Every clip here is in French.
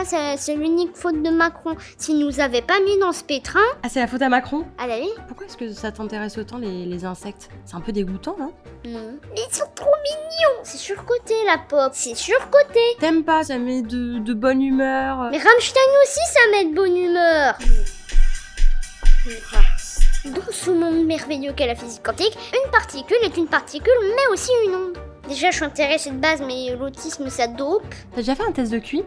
ça, c'est l'unique faute de Macron. S'il nous avait pas mis dans ce pétrin... Ah, c'est la faute à Macron? Ah bah oui. Pourquoi est-ce que ça t'intéresse autant les insectes? C'est un peu dégoûtant, non? Non. Mais ils sont trop mignons. C'est surcoté la pop. C'est surcoté. T'aimes pas, ça met de bonne humeur. Mais Rammstein aussi, ça met de bonne humeur. Dans ce monde merveilleux qu'est la physique quantique, une particule est une particule, mais aussi une onde. Déjà, je suis intéressée de base, mais l'autisme, ça dope. T'as déjà fait un test de QI?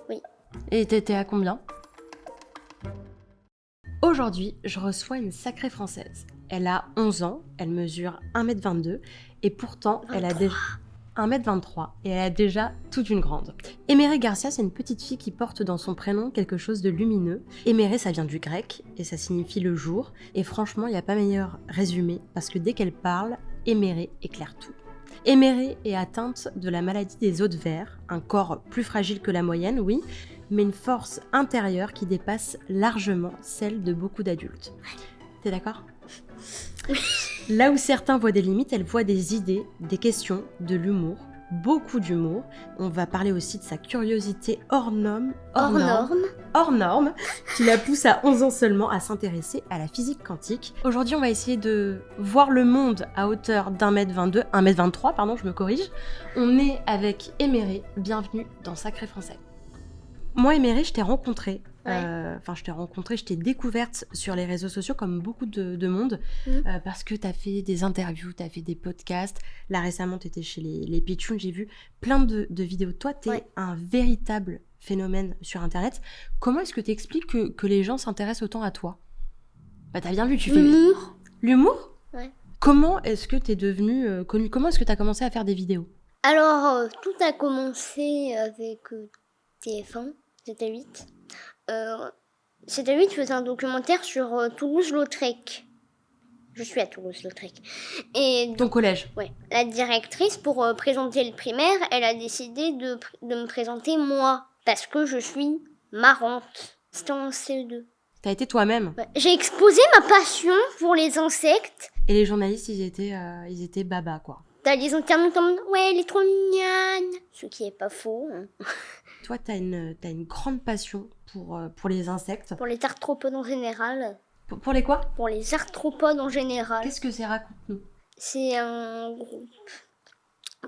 Oui. Et t'étais à combien? Aujourd'hui, je reçois une sacrée française. Elle a 11 ans, elle mesure 1m22, et pourtant, elle a déjà 1m23, et elle a déjà toute une grande. Émérée Garcia, c'est une petite fille qui porte dans son prénom quelque chose de lumineux. Émérée, ça vient du grec, et ça signifie le jour. Et franchement, il n'y a pas meilleur résumé, parce que dès qu'elle parle, Émérée éclaire tout. Émérée est atteinte de la maladie des os de verre, un corps plus fragile que la moyenne, oui, mais une force intérieure qui dépasse largement celle de beaucoup d'adultes. T'es d'accord? Là où certains voient des limites, elle voit des idées, des questions, de l'humour, beaucoup d'humour. On va parler aussi de sa curiosité hors norme, qui la pousse à 11 ans seulement à s'intéresser à la physique quantique. Aujourd'hui, on va essayer de voir le monde à hauteur d'1m23, pardon, je me corrige. On est avec Émérée, bienvenue dans Sacré Français. Moi, Émérée, je t'ai rencontrée. Ouais. Je t'ai découverte sur les réseaux sociaux comme beaucoup de monde parce que t'as fait des interviews, t'as fait des podcasts. Là, récemment, t'étais chez les Pitchouns, j'ai vu plein de vidéos. Toi, t'es un véritable phénomène sur Internet. Comment est-ce que t'expliques que les gens s'intéressent autant à toi? Bah, t'as bien vu, tu fais... L'humour. L'humour? Ouais. Comment est-ce que t'es devenue connue? Comment est-ce que t'as commencé à faire des vidéos? Alors, tout a commencé avec TF1, c'était 8. C'était 8 faisait un documentaire sur Toulouse-Lautrec. Je suis à Toulouse-Lautrec. Et Ton collège? Ouais. La directrice, pour présenter le primaire, elle a décidé de me présenter moi. Parce que je suis marrante. C'était en CE2. T'as été toi-même? Ouais. J'ai exposé ma passion pour les insectes. Et les journalistes, ils étaient baba, quoi. T'as les internautes en mode « Ouais, elle est trop mignonne !» Ce qui est pas faux. Hein. Toi, t'as une grande passion pour les insectes. Pour les arthropodes en général. Pour les quoi? Pour les arthropodes en général. Qu'est-ce que c'est? Raconte-nous. C'est un groupe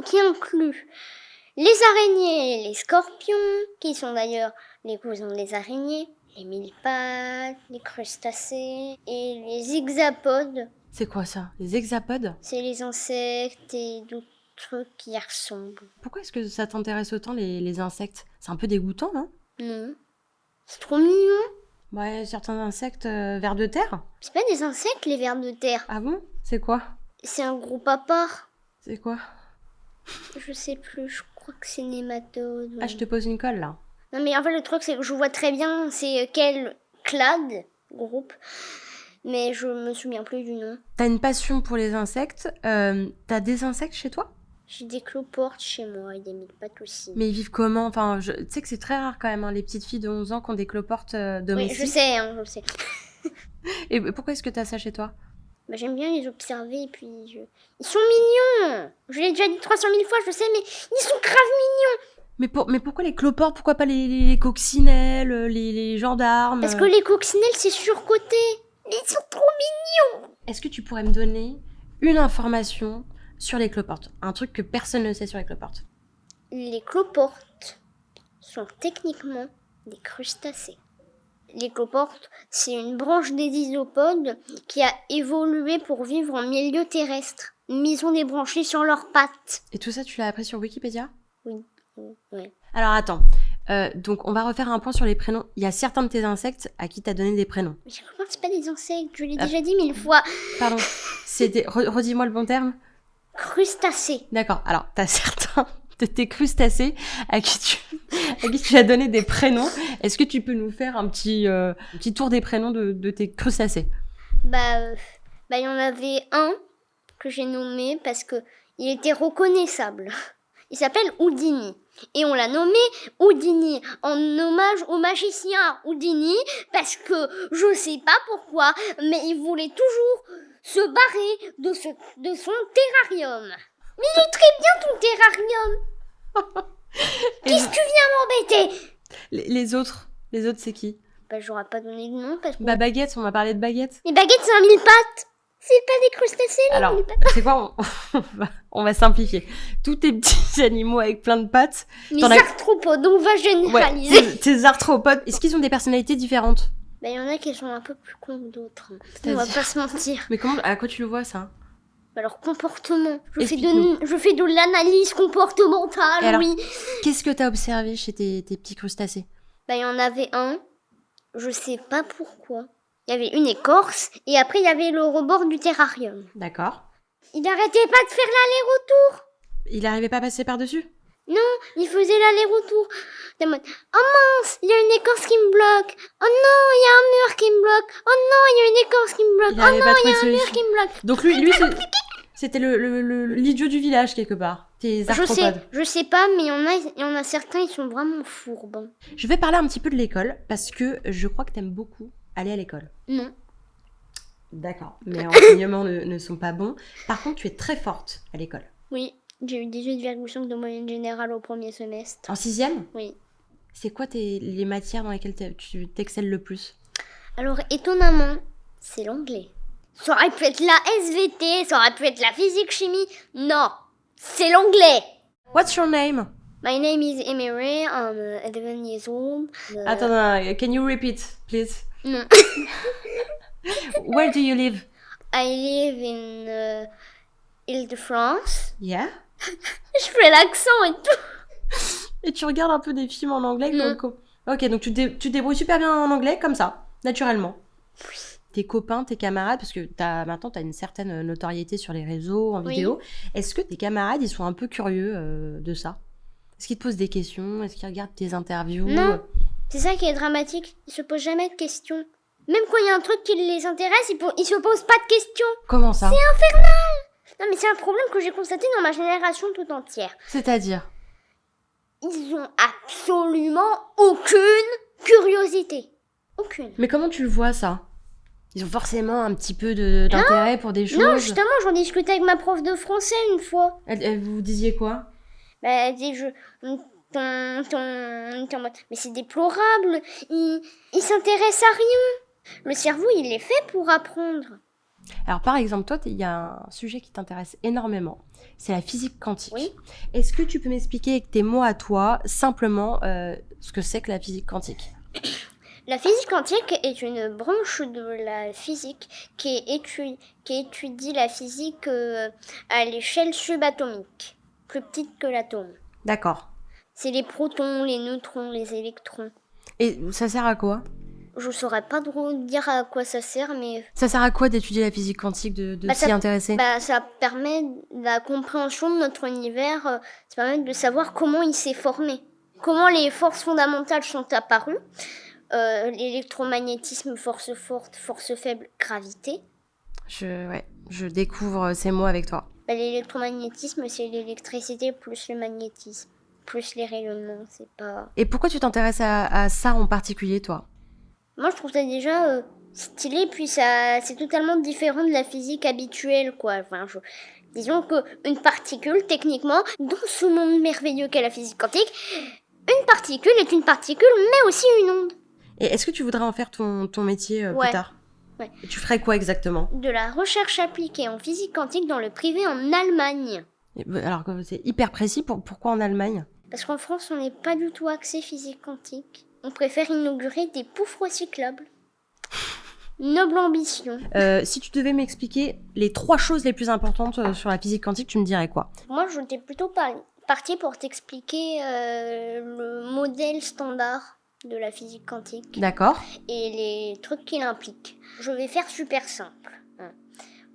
qui inclut les araignées et les scorpions, qui sont d'ailleurs les cousins des araignées, les mille-pattes, les crustacés et les hexapodes. C'est quoi ça? Les hexapodes? C'est les insectes et d'autres trucs qui y ressemblent. Pourquoi est-ce que ça t'intéresse autant les insectes? C'est un peu dégoûtant, non? Non. C'est trop mignon. Ouais, certains insectes vers de terre? C'est pas des insectes, les vers de terre. Ah bon? C'est quoi? C'est un groupe à part. C'est quoi? Je sais plus, je crois que c'est nématode. Ah, je te pose une colle, là. Non mais en fait le truc c'est que je vois très bien c'est quel clade, groupe, mais je me souviens plus du nom. T'as une passion pour les insectes. T'as des insectes chez toi? J'ai des cloportes chez moi et des mille-pattes aussi. Mais ils vivent comment? Enfin, tu sais que c'est très rare quand même, hein, les petites filles de 11 ans qui ont des cloportes domestiques. Oui, je sais, je le sais. Et pourquoi est-ce que t'as ça chez toi? Bah, j'aime bien les observer et puis ils sont mignons. Je l'ai déjà dit 300 000 fois, je sais, mais ils sont grave mignons. Mais pourquoi les cloportes? Pourquoi pas les coccinelles, les gendarmes? Parce que les coccinelles c'est surcoté. Mais ils sont trop mignons. Est-ce que tu pourrais me donner une information sur les cloportes? Un truc que personne ne sait sur les cloportes. Les cloportes sont techniquement des crustacés. Les cloportes, c'est une branche des isopodes qui a évolué pour vivre en milieu terrestre. Mais ils sont débranchés sur leurs pattes. Et tout ça, tu l'as appris sur Wikipédia? Oui. Ouais. Alors attends, donc on va refaire un point sur les prénoms. Il y a certains de tes insectes à qui t'as donné des prénoms. Mais les cloportes, c'est pas des insectes, je l'ai déjà dit 1000 fois. Pardon, redis-moi le bon terme. Crustacés. D'accord, alors t'as certains de tes crustacés à qui tu as donné des prénoms. Est-ce que tu peux nous faire un petit tour des prénoms de tes crustacés? Bah, il y en avait un que j'ai nommé parce que il était reconnaissable. Il s'appelle Houdini. Et on l'a nommé Houdini en hommage au magicien Houdini parce que je sais pas pourquoi, mais il voulait toujours se barrer de son terrarium. Mais il est très bien ton terrarium. Qu'est-ce que tu viens m'embêter? Les autres, c'est qui? Bah, j'aurais pas donné de nom parce que... Bah, Baguette, on va parler de Baguette. Les baguettes, c'est un mille pattes. C'est pas des crustacés, les Alors, mille pattes. c'est quoi? On va simplifier. Tous tes petits animaux avec plein de pattes. Les t'en as- arthropodes, on va généraliser. Ouais, tes arthropodes, est-ce qu'ils ont des personnalités différentes? Bah, il y en a qui sont un peu plus cons que d'autres. On C'est-à-dire va pas se mentir. Mais comment, à quoi tu le vois, ça? Bah, leur comportement. Je fais Explique-nous. de l'analyse comportementale, Et alors oui. Qu'est-ce que t'as observé chez tes petits crustacés? Bah, il y en avait un. Je sais pas pourquoi. Il y avait une écorce et après il y avait le rebord du terrarium. D'accord. Il arrêtait pas de faire l'aller-retour. Il arrivait pas à passer par-dessus? Il faisait l'aller-retour. T'es en mode, oh mince, il y a une écorce qui me bloque. Oh non, il y a un mur qui me bloque. Oh non, il y a une écorce qui me bloque. Il Oh arrivait non, pas à il y trouver a un de mur solution. qui me bloque. Donc lui c'était l'idiot du village, quelque part. Tes arthropodes. Je sais pas, mais il y en a certains, ils sont vraiment fourbes. Je vais parler un petit peu de l'école, parce que je crois que t'aimes beaucoup aller à l'école. Non. D'accord. Mes renseignements ne sont pas bons. Par contre, tu es très forte à l'école. Oui, j'ai eu 18,5 de moyenne générale au premier semestre. En 6e? Oui. C'est quoi les matières dans lesquelles tu t'excelles le plus? Alors, étonnamment, c'est l'anglais. Ça aurait pu être la SVT, ça aurait pu être la physique-chimie. Non, c'est l'anglais. What's your name? My name is Emery, I'm 11 years old. Attends, non, can you repeat, please? Non. Where do you live? I live in Île-de-France. Yeah. Je fais l'accent et tout. Et tu regardes un peu des films en anglais Non. Ok, donc tu te débrouilles super bien en anglais, comme ça, naturellement. Tes copains, tes camarades, parce que maintenant t'as une certaine notoriété sur les réseaux, en Oui. vidéo. Est-ce que tes camarades, ils sont un peu curieux de ça? Est-ce qu'ils te posent des questions? Est-ce qu'ils regardent tes interviews? Non. C'est ça qui est dramatique. Ils se posent jamais de questions. Même quand il y a un truc qui les intéresse, ils se posent pas de questions. Comment ça? Non, mais c'est un problème que j'ai constaté dans ma génération tout entière. C'est-à-dire? Ils ont absolument aucune curiosité. Aucune. Mais comment tu le vois, ça? Ils ont forcément un petit peu d'intérêt pour des choses. Non, justement, j'en discutais avec ma prof de français une fois. Elle vous disiez quoi? Bah, elle dit, mais c'est déplorable. Ils s'intéressent à rien. Le cerveau, il est fait pour apprendre. Alors, par exemple, toi, il y a un sujet qui t'intéresse énormément. C'est la physique quantique. Oui. Est-ce que tu peux m'expliquer avec tes mots à toi, simplement, ce que c'est que la physique quantique? La physique quantique est une branche de la physique qui étudie la physique à l'échelle subatomique, plus petite que l'atome. D'accord. C'est les protons, les neutrons, les électrons. Et ça sert à quoi? Je saurais pas trop dire à quoi ça sert, mais Ça sert à quoi d'étudier la physique quantique, de s'y intéresser? ça permet la compréhension de notre univers, ça permet de savoir comment il s'est formé, comment les forces fondamentales sont apparues, l'électromagnétisme, force forte, force faible, gravité. Je découvre ces mots avec toi. Bah, l'électromagnétisme, c'est l'électricité plus le magnétisme, plus les rayonnements, c'est pas... Et pourquoi tu t'intéresses à ça en particulier, toi? Moi, je trouve ça déjà stylé, puis ça, c'est totalement différent de la physique habituelle, quoi. Enfin, disons qu'une particule, techniquement, dans ce monde merveilleux qu'est la physique quantique, une particule est une particule, mais aussi une onde. Et est-ce que tu voudrais en faire ton métier Ouais. plus tard? Ouais. Et tu ferais quoi exactement? De la recherche appliquée en physique quantique dans le privé en Allemagne. Alors, c'est hyper précis, pourquoi en Allemagne? Parce qu'en France, on n'est pas du tout axé physique quantique. On préfère inaugurer des poufs recyclables. Noble ambition. Si tu devais m'expliquer les 3 choses les plus importantes sur la physique quantique, tu me dirais quoi? Moi, je t'ai plutôt partie pour t'expliquer le modèle standard de la physique quantique D'accord. et les trucs qu'il implique. Je vais faire super simple.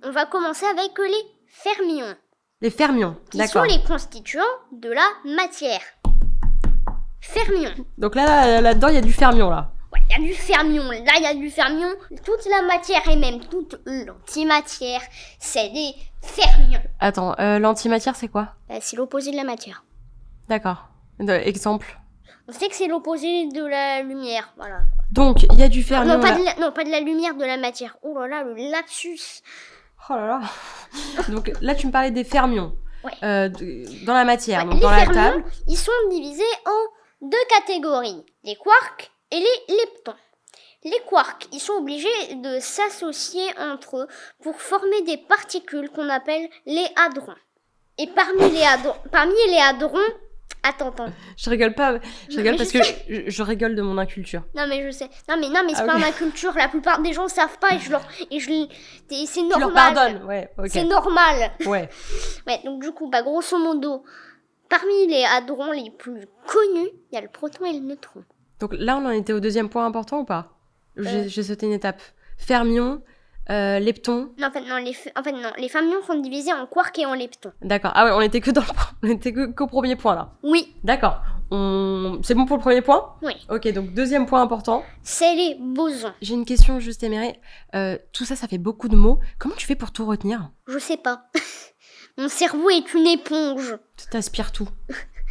On va commencer avec les fermions, Les fermions, qui sont d'accord. les constituants de la matière. Fermions. Donc là-dedans, il y a du fermion, là. Ouais, il y a du fermion. Là, il y a du fermion. Toute la matière et même toute l'antimatière, c'est des fermions. Attends, l'antimatière, c'est quoi? C'est l'opposé de la matière. D'accord. Exemple. On sait que c'est l'opposé de la lumière, voilà. Donc, il y a du fermion, Non, pas là. pas de la lumière, de la matière. Oh là là, le lapsus. Oh là là. Donc là, tu me parlais des fermions. Ouais. Dans la matière, Ouais, donc les dans la fermions, table. ils sont divisés en deux catégories, les quarks et les leptons. Les quarks, ils sont obligés de s'associer entre eux pour former des particules qu'on appelle les hadrons. Et parmi les hadrons, attends. Je rigole pas, je rigole mais parce que je rigole de mon inculture. Non mais je sais. Non mais c'est pas ma culture. La plupart des gens savent pas et c'est normal. Tu leur pardonnes, ouais, ok. C'est normal. Ouais. Ouais, donc du coup, grosso modo, parmi les hadrons les plus connus, il y a le proton et le neutron. Donc là, on en était au deuxième point important ou pas ? J'ai sauté une étape. Fermions, leptons. Non, non. Les fermions sont divisés en quarks et en leptons. D'accord. Ah ouais, on était qu'au premier point là. Oui. D'accord. C'est bon pour le premier point ? Oui. Ok, donc deuxième point important. C'est les bosons. J'ai une question juste, Émery. Tout ça, ça fait beaucoup de mots. Comment tu fais pour tout retenir ? Je sais pas. Mon cerveau est une éponge. Tu t'aspires tout.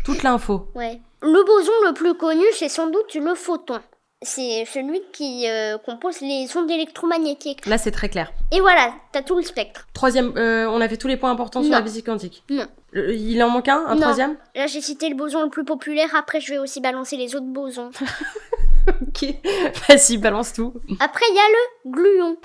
Toute l'info. Ouais. Le boson le plus connu, c'est sans doute le photon. C'est celui qui compose les ondes électromagnétiques. Là, c'est très clair. Et voilà, t'as tout le spectre. Troisième, on a fait tous les points importants sur la physique quantique. Non. Il en manque un Non. troisième ? Là, j'ai cité le boson le plus populaire. Après, je vais aussi balancer les autres bosons. Ok, vas-y, balance tout. Après, il y a le gluon.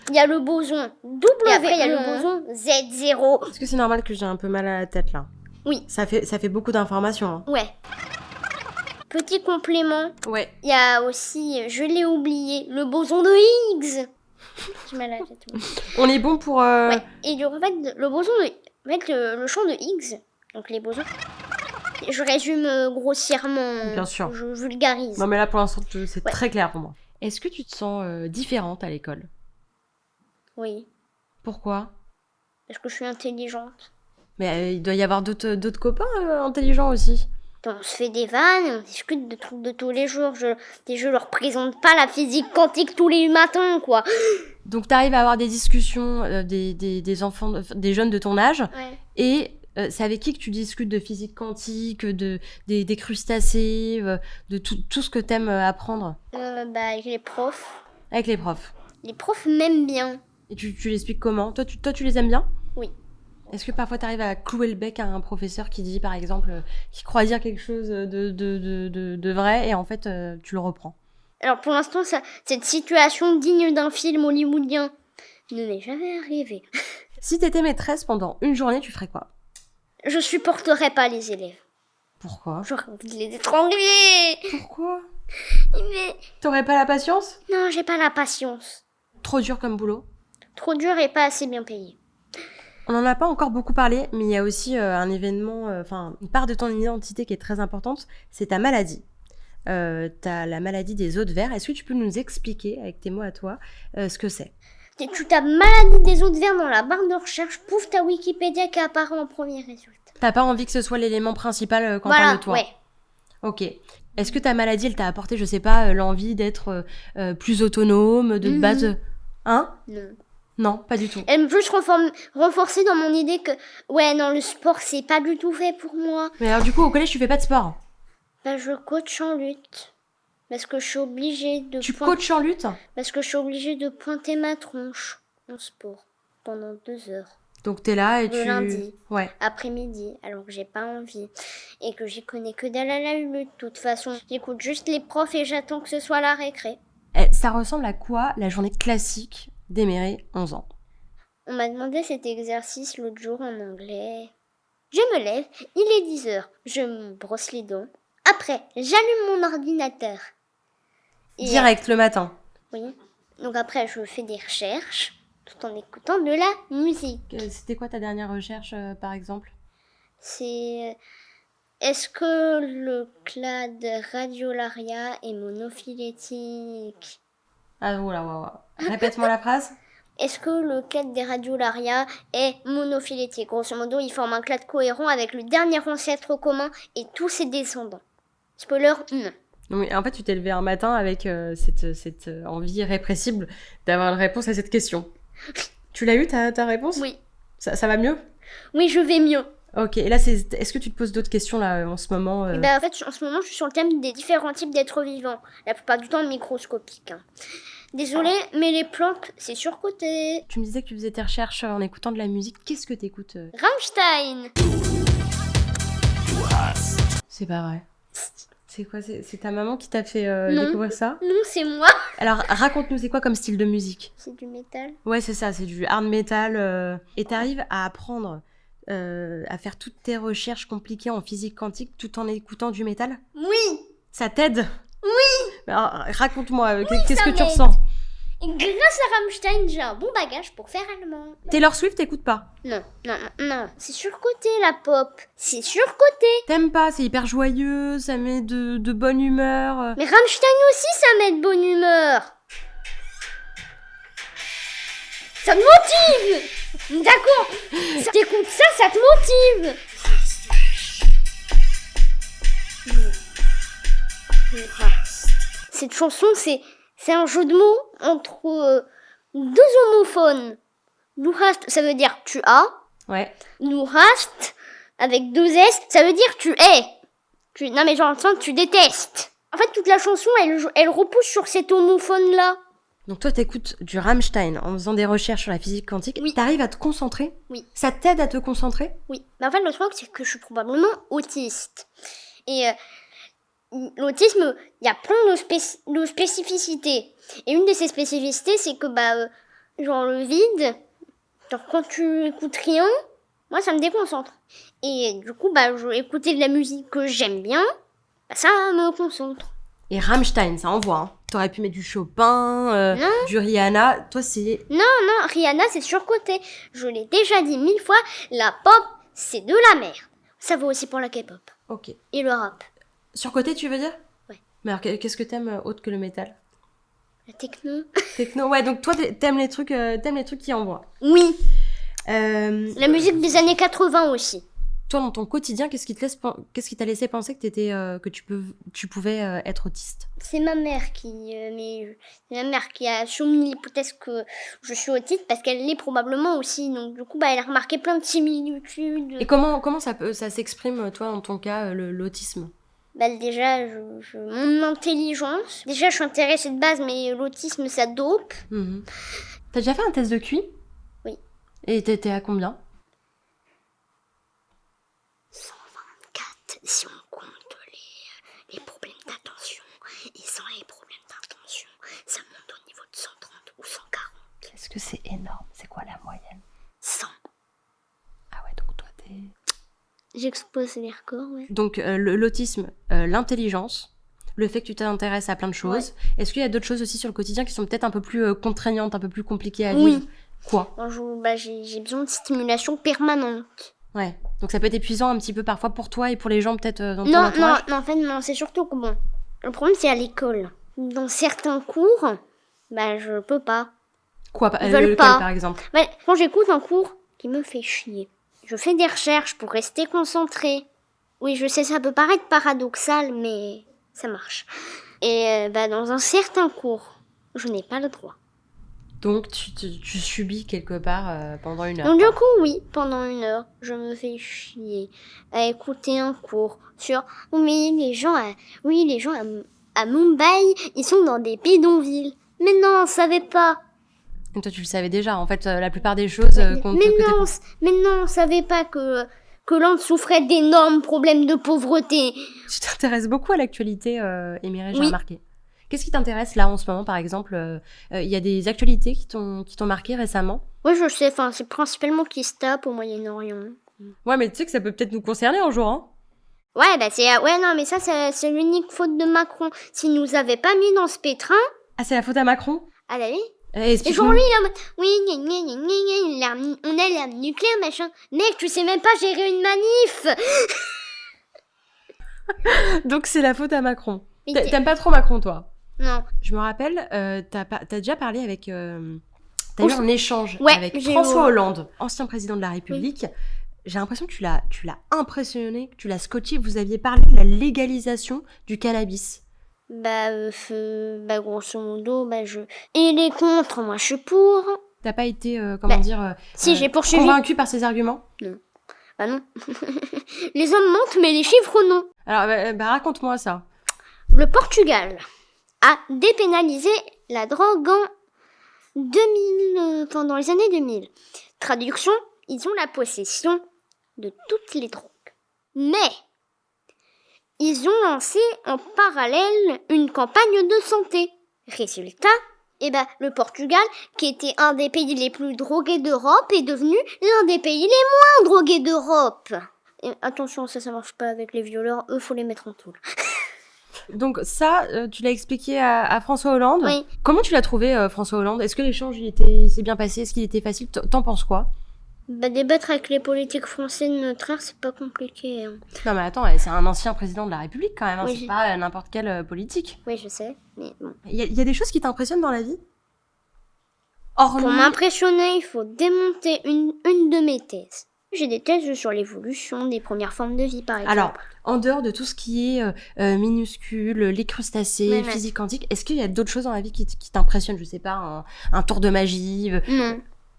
Il y a le boson W. Et après, il y a le boson Z0. Est-ce que c'est normal que j'ai un peu mal à la tête, là ? Oui. Ça fait beaucoup d'informations. Hein. Ouais. Petit complément. Ouais. Il y a aussi, je l'ai oublié, le boson de Higgs. J'ai mal à la tête. Oui. On est bon pour... Ouais. Et en fait, le boson de... En fait, le champ de Higgs, donc les bosons... Je résume grossièrement. Bien sûr. Je vulgarise. Non, mais là, pour l'instant, c'est très clair pour moi. Est-ce que tu te sens différente à l'école ? Oui. Pourquoi ? Parce que je suis intelligente. Mais il doit y avoir d'autres copains intelligents aussi. On se fait des vannes, on discute de trucs de tous les jours. Je leur présente pas la physique quantique tous les matins, quoi. Donc, tu arrives à avoir des discussions des enfants, des jeunes de ton âge. Ouais. Et c'est avec qui que tu discutes de physique quantique, des crustacés, de tout ce que t'aimes apprendre ? Avec les profs. Avec les profs. Les profs m'aiment bien. Et tu l'expliques comment ? Toi, tu les aimes bien ? Oui. Est-ce que parfois tu arrives à clouer le bec à un professeur qui dit, par exemple, qui croit dire quelque chose de vrai et en fait, tu le reprends ? Alors pour l'instant, cette situation digne d'un film hollywoodien ne m'est jamais arrivée. Si t'étais maîtresse pendant une journée, tu ferais quoi ? Je supporterais pas les élèves. Pourquoi ? J'aurais envie de les étrangler. Pourquoi ? Mais T'aurais pas la patience ? non, j'ai pas la patience. Trop dur comme boulot ? Trop dur et pas assez bien payé. On n'en a pas encore beaucoup parlé, mais il y a aussi un événement, une part de ton identité qui est très importante, c'est ta maladie. T'as la maladie des os de verre. Est-ce que tu peux nous expliquer, avec tes mots à toi, ce que c'est ? Tu tapes maladie des os de verre dans la barre de recherche, pouf, ta Wikipédia qui apparaît en premier résultat. T'as pas envie que ce soit l'élément principal quand on Voilà, parle de toi ? ouais. Ok. Est-ce que ta maladie, elle t'a apporté, je sais pas, l'envie d'être plus autonome, de base... Hein ? Non. Non, pas du tout. Elle me juste renforcer dans mon idée que, ouais, non, le sport, c'est pas du tout fait pour moi. Mais alors du coup, au collège, tu fais pas de sport ? Je coach en lutte. Parce que je suis obligée de... Tu coaches en lutte ? Parce que je suis obligée de pointer ma tronche en sport pendant 2 heures. Donc t'es là et Le lundi. Ouais. Après-midi, alors que j'ai pas envie. Et que j'y connais que dalle à la lutte. De toute façon, j'écoute juste les profs et j'attends que ce soit la récré. Ça ressemble à quoi la journée classique d'Éméré, 11 ans ? On m'a demandé cet exercice l'autre jour en anglais. Je me lève, il est 10 heures. Je me brosse les dents. Après, j'allume mon ordinateur. Direct, le matin. Oui. Donc après, je fais des recherches tout en écoutant de la musique. C'était quoi ta dernière recherche, par exemple ? C'est... Est-ce que le clade radiolaria est monophylétique ? Ah, oula. Répète-moi la phrase. Est-ce que le clade des radiolaria est monophylétique ? Grosso modo, il forme un clade cohérent avec le dernier ancêtre commun et tous ses descendants. Spoiler, non. Non, mais en fait, tu t'es levé un matin avec cette envie irrépressible d'avoir une réponse à cette question. Tu l'as eu, ta réponse ? Oui. Ça va mieux ? Oui, je vais mieux. Ok, et là, est-ce que tu te poses d'autres questions là en ce moment En fait, en ce moment, je suis sur le thème des différents types d'êtres vivants. La plupart du temps microscopiques. Désolée, mais les plantes, c'est surcoté. Tu me disais que tu faisais tes recherches en écoutant de la musique. Qu'est-ce que t'écoutes ? Rammstein. C'est pas vrai. C'est quoi? C'est ta maman qui t'a fait Non. découvrir ça? Non, c'est moi. Alors, raconte-nous, c'est quoi comme style de musique? C'est du métal. Ouais, c'est ça, c'est du hard metal. Et t'arrives à apprendre à faire toutes tes recherches compliquées en physique quantique tout en écoutant du métal? Oui. Ça t'aide? Oui! Alors, raconte-moi, qu'est-ce ça que tu m'aide. ressens? Et grâce à Rammstein, j'ai un bon bagage pour faire allemand. Taylor Swift, t'écoutes pas? Non. C'est surcoté la pop. C'est surcoté. T'aimes pas, c'est hyper joyeux, ça met de bonne humeur. Mais Rammstein aussi, ça met de bonne humeur. Ça te motive. D'accord. T'écoutes ça, ça te motive. Cette chanson, c'est un jeu de mots entre deux homophones. Du hast, ça veut dire tu as. Ouais. Du hast, avec deux S, ça veut dire tu es. Non mais genre, le sens, tu détestes. En fait, toute la chanson, elle repose sur cet homophone-là. Donc toi, t'écoutes du Rammstein en faisant des recherches sur la physique quantique. Oui. T'arrives à te concentrer? Oui. Ça t'aide à te concentrer? Oui. Mais en fait, le truc, c'est que je suis probablement autiste. Et l'autisme, il y a plein de spécificités. Et une de ces spécificités, c'est que, genre le vide, genre quand tu écoutes rien, moi, ça me déconcentre. Et du coup, je vais écouter de la musique que j'aime bien, ça me concentre. Et Rammstein, ça envoie, hein. T'aurais pu mettre du Chopin, du Rihanna. Toi, c'est... Non, Rihanna, c'est surcoté. Je l'ai déjà dit 1000 fois, la pop, c'est de la merde. Ça vaut aussi pour la K-pop. Ok. Et le rap. Surcoté, tu veux dire? Ouais. Mais alors, qu'est-ce que t'aimes autre que le métal? La techno. Techno, ouais, donc toi, t'aimes les trucs qui envoient. Oui. Euh, La musique des années 80 aussi. Toi, dans ton quotidien, qu'est-ce qui t'a laissé penser que tu pouvais être autiste? C'est ma mère qui a soumis l'hypothèse que je suis autiste parce qu'elle l'est probablement aussi. Donc du coup, elle a remarqué plein de similitudes. Et comment ça s'exprime, toi, dans ton cas, l'autisme? Déjà, mon intelligence. Déjà, je suis intéressée de base, mais l'autisme, ça dope. Mhm. T'as déjà fait un test de QI? Oui. Et t'étais à combien? 124, si on compte les problèmes d'attention. Et sans les problèmes d'attention, ça monte au niveau de 130 ou 140. Est-ce que c'est énorme? C'est quoi la moyenne? 100. Ah ouais, donc toi, t'es... J'expose les records, ouais. Donc, l'autisme, l'intelligence, le fait que tu t'intéresses à plein de choses. Ouais. Est-ce qu'il y a d'autres choses aussi sur le quotidien qui sont peut-être un peu plus contraignantes, un peu plus compliquées à vivre? Oui. Quoi? J'ai besoin de stimulation permanente. Ouais. Donc ça peut être épuisant un petit peu parfois pour toi et pour les gens peut-être dans ton entourage? Non, en fait, non, c'est surtout que bon, le problème c'est à l'école. Dans certains cours, je peux pas. Quoi? Ils veulent pas. Par exemple? Ouais, quand j'écoute un cours qui me fait chier, je fais des recherches pour rester concentrée. Oui, je sais, ça peut paraître paradoxal, mais ça marche. Et dans un certain cours, je n'ai pas le droit. Donc tu subis quelque part pendant une heure. Donc du coup, oui, pendant une heure, je me fais chier à écouter un cours sur les gens à Mumbai, ils sont dans des bidonvilles. Mais non, on savait pas. Et toi, tu le savais déjà. En fait, la plupart des choses mais non, on savait pas que l'Inde souffrait d'énormes problèmes de pauvreté. Tu t'intéresses beaucoup à l'actualité, Émilie, j'ai remarqué. Qu'est-ce qui t'intéresse là en ce moment, par exemple? Il y a des actualités qui t'ont marqué récemment? Oui, je sais, c'est principalement qui se tape au Moyen-Orient. Ouais, mais tu sais que ça peut peut-être nous concerner un jour, hein? Ouais, non, mais ça, c'est l'unique faute de Macron. S'il nous avait pas mis dans ce pétrin... Ah, c'est la faute à Macron? Ah, bah oui. Et genre lui, là, oui, on a l'arme nucléaire, machin. Mec, tu sais même pas gérer une manif. Donc c'est la faute à Macron. T'aimes pas trop Macron, toi? Non. Je me rappelle, t'as déjà parlé avec... t'as eu un échange avec François Hollande, ancien président de la République. Oui. J'ai l'impression que tu l'as impressionné, que tu l'as scotché. Vous aviez parlé de la légalisation du cannabis. Grosso modo, il est contre, moi je suis pour. T'as pas été, si, j'ai poursuivi. Convaincu par ses arguments? Non. Non. Les hommes mentent, mais les chiffres non. Alors, raconte-moi ça. Le Portugal a dépénalisé la drogue en 2000, pendant les années 2000. Traduction, ils ont la possession de toutes les drogues. Mais ils ont lancé en parallèle une campagne de santé. Résultat, le Portugal, qui était un des pays les plus drogués d'Europe, est devenu l'un des pays les moins drogués d'Europe. Et attention, ça marche pas avec les violeurs, eux, faut les mettre en tôle. Donc ça, tu l'as expliqué à François Hollande. Oui. Comment tu l'as trouvé, François Hollande? Est-ce que l'échange s'est bien passé? Est-ce qu'il était facile? T'en penses quoi? Débattre avec les politiques français de notre ère, c'est pas compliqué. Hein. Non mais attends, c'est un ancien président de la République quand même, Oui, c'est pas n'importe quel politique. Oui, je sais, mais bon. Il y a des choses qui t'impressionnent dans la vie? Hormis... Pour m'impressionner, il faut démonter une de mes thèses. J'ai des thèses sur l'évolution des premières formes de vie, par exemple. Alors, en dehors de tout ce qui est minuscule, les crustacés, physique quantique, est-ce qu'il y a d'autres choses dans la vie qui t'impressionnent? Je sais pas, un tour de magie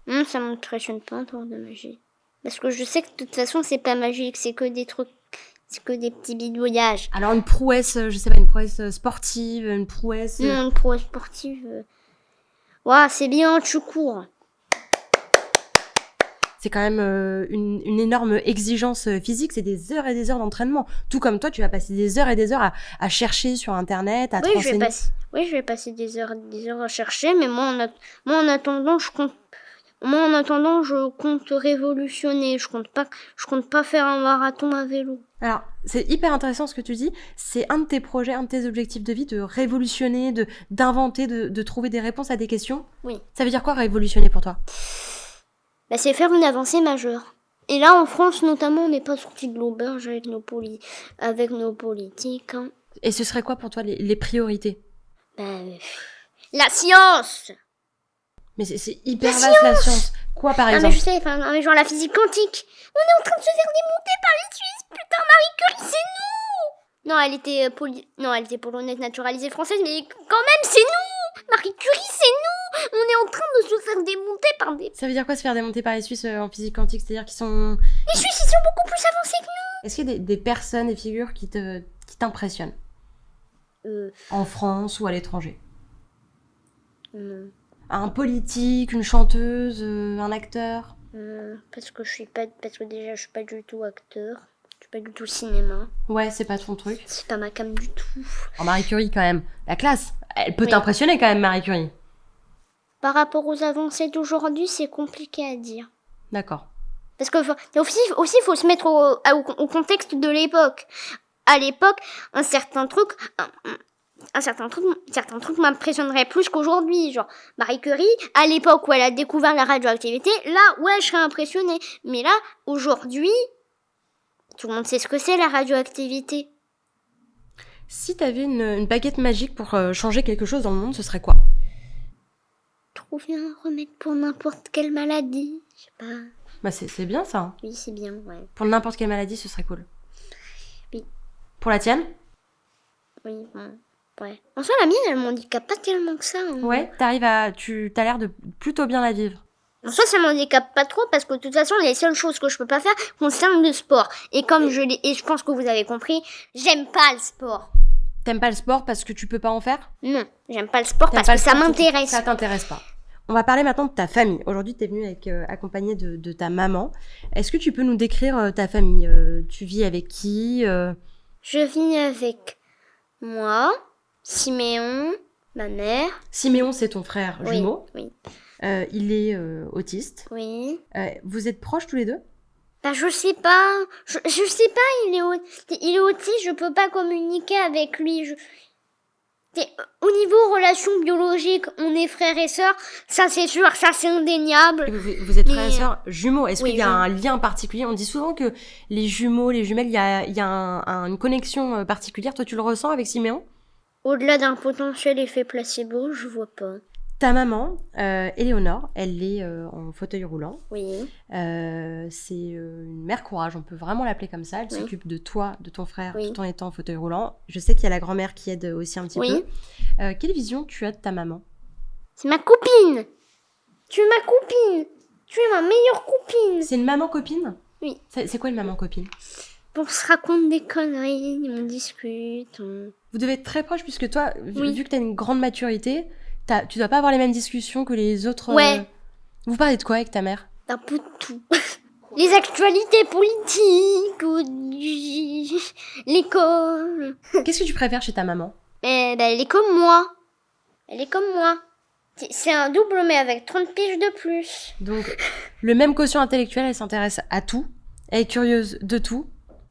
Non, ça m'impressionne pas un tour de magie. Parce que je sais que de toute façon, c'est pas magique, c'est que des trucs, c'est que des petits bidouillages. Alors une prouesse, je sais pas, une prouesse sportive, une prouesse... Non, une prouesse sportive... Ouah, c'est bien, tu cours. C'est quand même une énorme exigence physique, c'est des heures et des heures d'entraînement. Tout comme toi, tu vas passer des heures et des heures à chercher sur Internet, à te renseigner. Je vais passer des heures et des heures à chercher, mais moi en attendant, je compte révolutionner. Je compte pas faire un marathon à vélo. Alors, c'est hyper intéressant ce que tu dis. C'est un de tes projets, un de tes objectifs de vie, de révolutionner, d'inventer, de trouver des réponses à des questions. Oui. Ça veut dire quoi révolutionner pour toi? C'est faire une avancée majeure. Et là, en France, notamment, on n'est pas sorti de l'auberge avec nos politiques. Hein. Et ce serait quoi pour toi les priorités? La science! Mais c'est hyper vaste la science. Quoi par exemple? Mais je sais, genre la physique quantique. On est en train de se faire démonter par les Suisses. Putain, Marie Curie, c'est nous! Non, elle était polonaise naturalisée française, mais quand même, c'est nous! Marie Curie, c'est nous! On est en train de se faire démonter par des... Ça veut dire quoi se faire démonter par les Suisses en physique quantique? C'est-à-dire qu'ils sont... Les Suisses, ils sont beaucoup plus avancés que nous! Est-ce qu'il y a des personnes, des figures qui t'impressionnent? En France ou à l'étranger? Un politique, une chanteuse, un acteur? Parce que déjà, je suis pas du tout acteur. Je suis pas du tout cinéma. Ouais, c'est pas ton truc. C'est pas ma cam du tout. Oh, Marie Curie, quand même. La classe. Elle peut t'impressionner, quand même, Marie Curie. Par rapport aux avancées d'aujourd'hui, c'est compliqué à dire. D'accord. Parce que aussi, il faut se mettre au contexte de l'époque. À l'époque, certains trucs m'impressionneraient plus qu'aujourd'hui. Genre, Marie Curie, à l'époque où elle a découvert la radioactivité, là, ouais, je serais impressionnée. Mais là, aujourd'hui, tout le monde sait ce que c'est, la radioactivité. Si t'avais une baguette magique pour changer quelque chose dans le monde, ce serait quoi? Trouver un remède pour n'importe quelle maladie. Je sais pas. Bah, c'est bien, ça. Hein. Oui, c'est bien, ouais. Pour n'importe quelle maladie, ce serait cool. Oui. Pour la tienne? Oui, bon. Ouais. En soi, la mienne, elle m'handicape pas tellement que ça. Hein. Ouais, t'as l'air de plutôt bien la vivre. En soi, ça m'handicape pas trop parce que de toute façon, les seules choses que je peux pas faire concernent le sport. Et comme je pense que vous avez compris, j'aime pas le sport. T'aimes pas le sport parce que tu peux pas en faire? Non, j'aime pas le sport parce que ça m'intéresse. Ça t'intéresse pas. On va parler maintenant de ta famille. Aujourd'hui, t'es venue accompagnée de ta maman. Est-ce que tu peux nous décrire ta famille? Tu vis avec qui? Je vis avec moi, Siméon, ma mère. Siméon, c'est ton frère jumeau. Oui. Il est autiste. Oui. Vous êtes proches tous les deux? Je sais pas. Je sais pas, il est autiste, je peux pas communiquer avec lui. Au niveau relations biologiques, on est frères et sœurs, ça c'est sûr, ça c'est indéniable. Et vous êtes frères et sœurs jumeaux. Est-ce qu'il y a un lien particulier? On dit souvent que les jumeaux, les jumelles, il y a une connexion particulière. Toi, tu le ressens avec Siméon? Au-delà d'un potentiel effet placebo, je vois pas. Ta maman, Éléonore, elle est en fauteuil roulant. Oui. C'est une mère courage, on peut vraiment l'appeler comme ça. Elle s'occupe de toi, de ton frère, tout en étant en fauteuil roulant. Je sais qu'il y a la grand-mère qui aide aussi un petit peu. Quelle vision tu as de ta maman? C'est ma copine. Tu es ma copine. Tu es ma meilleure copine. C'est une maman copine? Oui. C'est quoi une maman copine? On se raconte des conneries, on discute. Vous devez être très proches puisque toi, vu que tu as une grande maturité... Tu dois pas avoir les mêmes discussions que les autres. Ouais. Vous parlez de quoi avec ta mère? Un peu de tout. les actualités politiques ou l'école. Qu'est-ce que tu préfères chez ta maman? Mais elle est comme moi. Elle est comme moi. C'est un double mais avec 30 piges de plus. Donc, le même quotient intellectuel, elle s'intéresse à tout. Elle est curieuse de tout.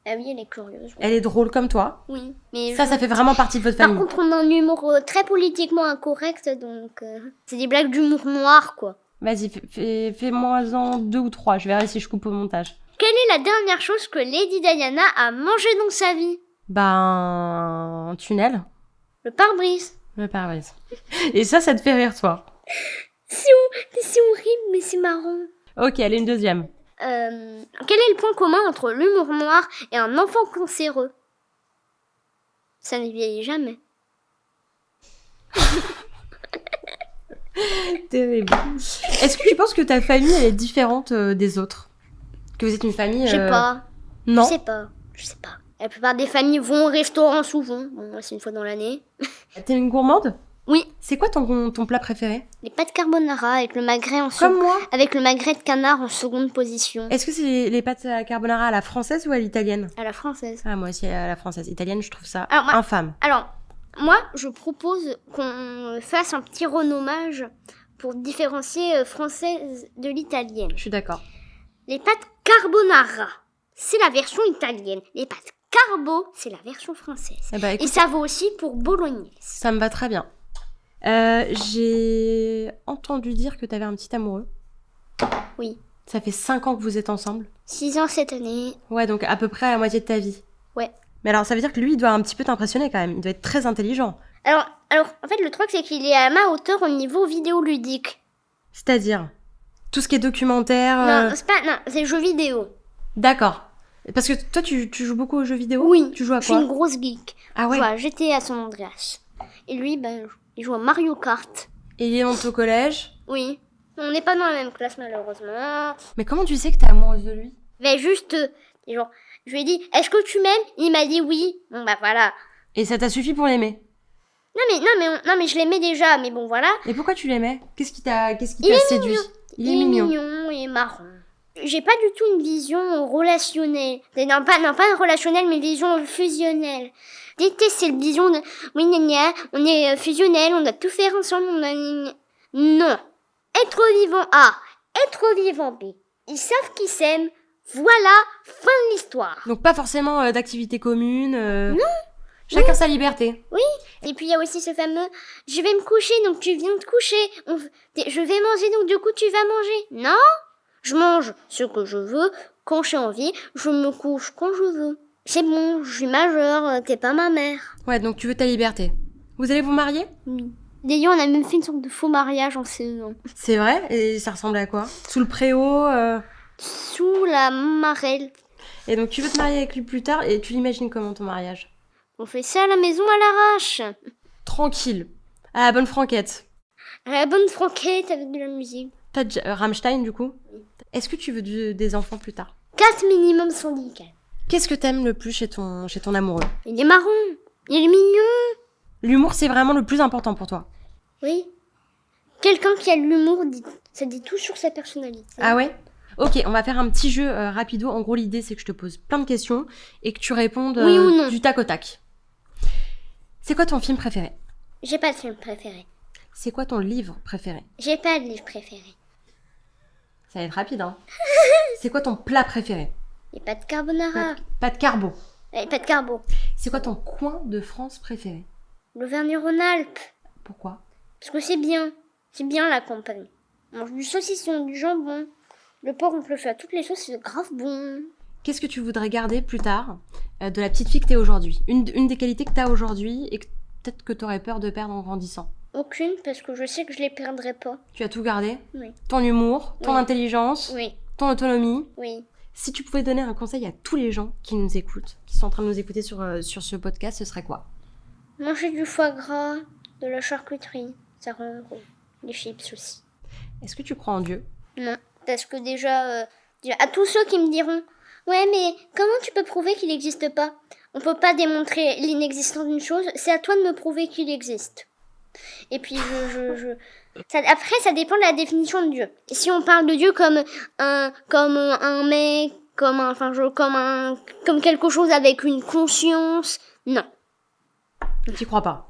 Ah oui, elle est curieuse. Oui. Elle est drôle comme toi. Oui. Mais Ça fait vraiment partie de votre Par famille. contre, on a un humour très politiquement incorrect, donc c'est des blagues d'humour noir, quoi. Vas-y, fais-moi-en 2 ou 3. Je verrai si je coupe au montage. Quelle est la dernière chose que Lady Diana a mangé dans sa vie? Un tunnel. Le pare-brise. Le pare-brise. Et ça te fait rire, toi. C'est horrible, mais c'est marrant. Ok, allez, une deuxième. Quel est le point commun entre l'humour noir et un enfant cancéreux? Ça ne vieillit jamais. Terrible. Est-ce que tu penses que ta famille, elle est différente des autres? Que vous êtes une famille... Je sais pas. Non. Je sais pas. La plupart des familles vont au restaurant souvent. Bon, moi, c'est une fois dans l'année. T'es une gourmande? Oui. C'est quoi ton plat préféré? Les pâtes carbonara avec le magret Comme moi. avec le magret de canard en seconde position. Est-ce que c'est les pâtes à carbonara à la française ou à l'italienne? À la française. Ah, moi aussi à la française. Italienne, je trouve ça Alors, infâme. Moi, je propose qu'on fasse un petit renommage pour différencier française de l'italienne. Je suis d'accord. Les pâtes carbonara, c'est la version italienne. Les pâtes carbo, c'est la version française. Eh ben, écoute, Et ça vaut aussi pour bolognaise. ça me va très bien. J'ai entendu dire que t'avais un petit amoureux. Oui. Ça fait 5 ans que vous êtes ensemble. 6 ans cette année. Ouais, donc à peu près à la moitié de ta vie. Ouais. Mais alors, ça veut dire que lui, il doit un petit peu t'impressionner quand même. Il doit être très intelligent. Alors, en fait, le truc, c'est qu'il est à ma hauteur au niveau vidéoludique. C'est-à-dire tout ce qui est documentaire... Non, c'est jeux vidéo. D'accord. Parce que toi, tu joues beaucoup aux jeux vidéo? Oui. Tu joues à Je suis quoi? une grosse geek. Ah ouais? Je joue à GTA San Andreas. Et lui, il joue à Mario Kart. Et il est dans ton collège? Oui. On n'est pas dans la même classe, malheureusement. Mais comment tu sais que t'es amoureuse de lui? Mais juste, genre, je lui ai dit, est-ce que tu m'aimes? Il m'a dit oui. Bon, bah voilà. Et ça t'a suffi pour l'aimer? Non, mais je l'aimais déjà, mais bon, voilà. Et pourquoi tu l'aimais? Qu'est-ce qui t'a Il séduit? Il est mignon. Il est marrant. J'ai pas du tout une vision relationnelle. Non, pas relationnelle, mais une vision fusionnelle. Déteste cette vision de, oui, on est fusionnel, on doit tout faire ensemble, Non. Être vivant A, être vivant B. Ils savent qu'ils s'aiment. Voilà, fin de l'histoire. Donc pas forcément d'activité commune. Non. Chacun sa liberté. Oui. Et puis il y a aussi ce fameux, je vais me coucher, donc tu viens te coucher. Je vais manger, donc du coup tu vas manger. Non. Je mange ce que je veux, quand j'ai envie, je me couche quand je veux. C'est bon, je suis majeure, t'es pas ma mère. Ouais, donc tu veux ta liberté. Vous allez vous marier? Oui. D'ailleurs, on a même fait une sorte de faux mariage en CE1. C'est vrai? Et ça ressemble à quoi? Sous le préau Sous la marelle. Et donc tu veux te marier avec lui plus tard et tu l'imagines comment ton mariage? On fait ça à la maison à l'arrache. Tranquille. À la bonne franquette. À la bonne franquette avec de la musique. T'as déjà Rammstein du coup? Est-ce que tu veux des enfants plus tard? 4 minimum syndicales. Qu'est-ce que t'aimes le plus chez ton amoureux? Il est marrant. Il est mignon. L'humour, c'est vraiment le plus important pour toi? Oui. Quelqu'un qui a de l'humour, ça dit tout sur sa personnalité. Ah ouais? Ok, on va faire un petit jeu rapido. En gros, l'idée, c'est que je te pose plein de questions et que tu répondes oui ou non. Du tac au tac. C'est quoi ton film préféré? J'ai pas de film préféré. C'est quoi ton livre préféré? J'ai pas de livre préféré. Ça va être rapide, hein. C'est quoi ton plat préféré? Les pâtes carbonara. Pas de carbo. Les pâtes carbo. C'est quoi ton coin de France préféré? L'Auvergne-Rhône-Alpes. Pourquoi? Parce que c'est bien. C'est bien la campagne. On mange du saucisson, du jambon. Le porc, on peut le faire à toutes les sauces, c'est grave bon. Qu'est-ce que tu voudrais garder plus tard de la petite fille que t'es aujourd'hui? Une des qualités que t'as aujourd'hui et que peut-être que t'aurais peur de perdre en grandissant. Aucune, parce que je sais que je les perdrai pas. Tu as tout gardé? Oui. Ton humour, ton Oui. intelligence, Oui. ton autonomie. Oui. Si tu pouvais donner un conseil à tous les gens qui nous écoutent, qui sont en train de nous écouter sur ce podcast, ce serait quoi? Manger du foie gras, de la charcuterie, ça rend gros. Les chips aussi. Est-ce que tu crois en Dieu? Non, parce que déjà, à tous ceux qui me diront « Ouais, mais comment tu peux prouver qu'il n'existe pas ?» On peut pas démontrer l'inexistence d'une chose, c'est à toi de me prouver qu'il existe. Et puis après, ça dépend de la définition de Dieu. Et si on parle de Dieu comme un mec, comme quelque chose avec une conscience, non. Tu crois pas?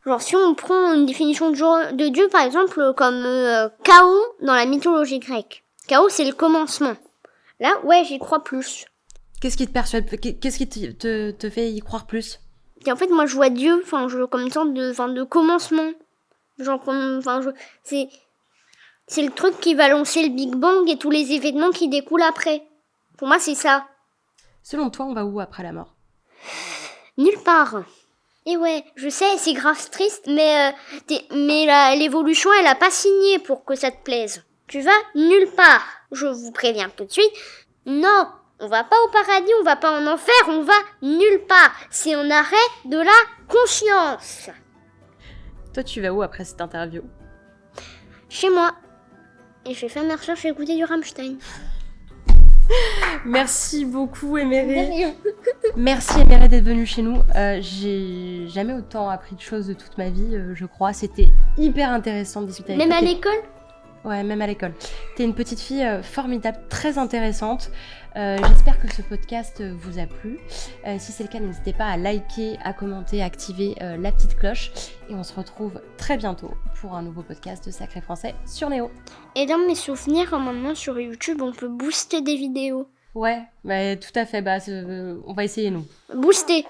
Genre, si on prend une définition de Dieu, par exemple, comme Chaos dans la mythologie grecque. Chaos, c'est le commencement. Là, ouais, j'y crois plus. Qu'est-ce qui te persuade? Qu'est-ce qui te fait y croire plus? Et en fait, moi, je vois Dieu, comme une sorte de commencement. Genre, c'est le truc qui va lancer le Big Bang et tous les événements qui découlent après. Pour moi, c'est ça. Selon toi, on va où après la mort? Nulle part. Et ouais, je sais, c'est grave triste, mais l'évolution, elle a pas signé pour que ça te plaise. Tu vas nulle part. Je vous préviens tout de suite. Non, on va pas au paradis, on va pas en enfer, on va nulle part. C'est un arrêt de la conscience. Toi, tu vas où après cette interview? Chez moi. Et je vais faire mes recherches et écouter du Rammstein. Merci beaucoup, Émérée. Merci, Émérée, d'être venue chez nous. J'ai jamais autant appris de choses de toute ma vie, je crois. C'était hyper intéressant de discuter avec toi. Même à l'école ? Ouais, même à l'école. T'es une petite fille formidable, très intéressante. J'espère que ce podcast vous a plu. Si c'est le cas, n'hésitez pas à liker, à commenter, à activer la petite cloche. Et on se retrouve très bientôt pour un nouveau podcast de Sacré Français sur Néo. Et dans mes souvenirs, maintenant sur YouTube, on peut booster des vidéos. Ouais, bah, tout à fait. Bah, on va essayer, nous. Booster.